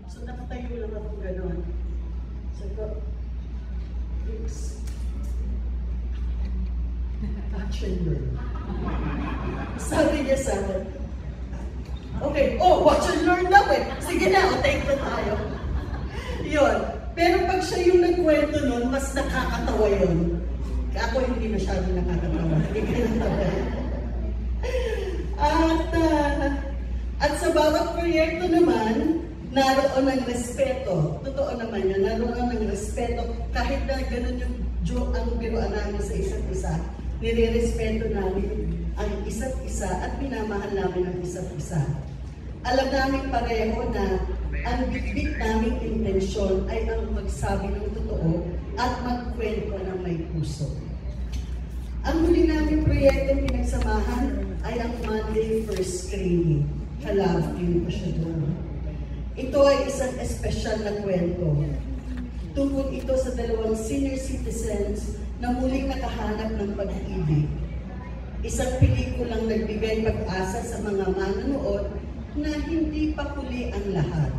So nakatayo lang ako gano'n. Sabi ko, action learn. Sabi niya sa akin, okay, watch and learn daw eh. Sige na, take na tayo. Yun. Pero pag siya yung nagkwento nun, mas nakakatawa yun. Ako hindi masyadong nakakatawa. Hindi ka natawa. At sa bawat proyekto naman, naroon ng respeto. Totoo naman yan, naroon ng respeto. Kahit na ganun yung ang biruan namin sa isa't isa, nire-respeto namin ang isa't isa at minamahal namin ang isa't isa. Alam namin pareho na ang bitbit naming intensyon ay ang magsabi ng totoo at magkwento ng may puso. Ang huli namin proyektong pinagsamahan ay ang Monday First Screening. Kalab din ko siya doon. Ito ay isang espesyal na kwento. Tungkol ito sa dalawang senior citizens na muling nakahanap ng pag-ibig. Isang pelikulang nagbigay pag-asa sa mga manonood na hindi pa huli ang lahat,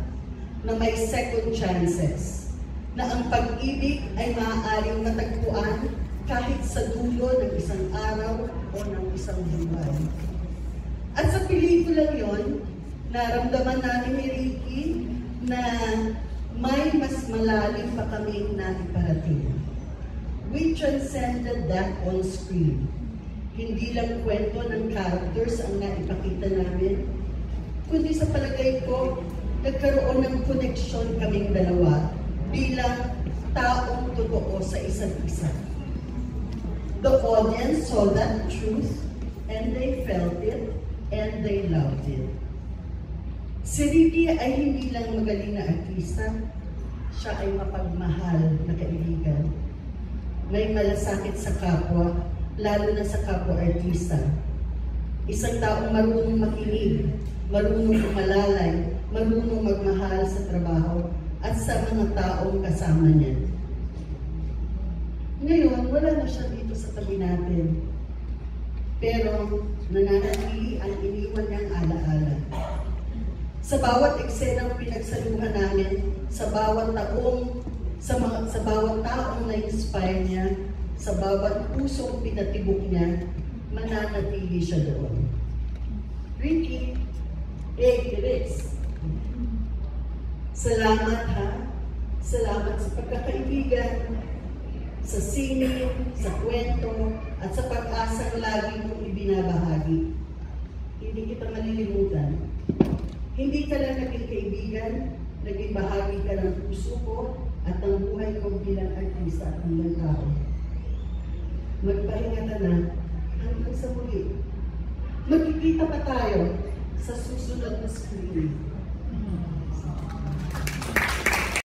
na may second chances, na ang pag-ibig ay maaaring matagpuan kahit sa dulo ng isang araw o ng isang buwan. At sa pelikulang yon, naramdaman namin ni Ricky na may mas malalim pa kaming naiparating. We transcended that on screen. Hindi lang kwento ng characters ang naipakita namin, kundi sa palagay ko, nagkaroon ng koneksyon kaming dalawa bilang taong totoo sa isa't isa. The audience saw that truth, and they felt it, and they loved it. Si Ricky ay hindi lang magaling na artista, siya ay mapagmahal na kaibigan. May malasakit sa kapwa, lalo na sa kapwa-artista. Isang taong marunong makinig, marunong umalalay, marunong magmahal sa trabaho at sa mga taong kasama niya. Ngayon, wala na siya dito sa tabi natin. Pero nananatili ang iniwan niyang alaala. Sa bawat eksenang pinagsaluhan namin, sa bawat taong na-inspire niya, sa bawat pusong pinatibok niya, mananatili siya doon. Ricky, Grace, salamat ha. Salamat sa pagkakaibigan, sa sining, sa kwento, at sa pag-asang lagi mong ibinabahagi. Hindi kita malilimutan. Hindi ka lang naging kaibigan, naging bahagi ka ng puso ko at ng buhay ko bilang artista at bilang tao. Magpahinga ka na hanggang sa muli. Magkikita pa tayo sa susunod na screening.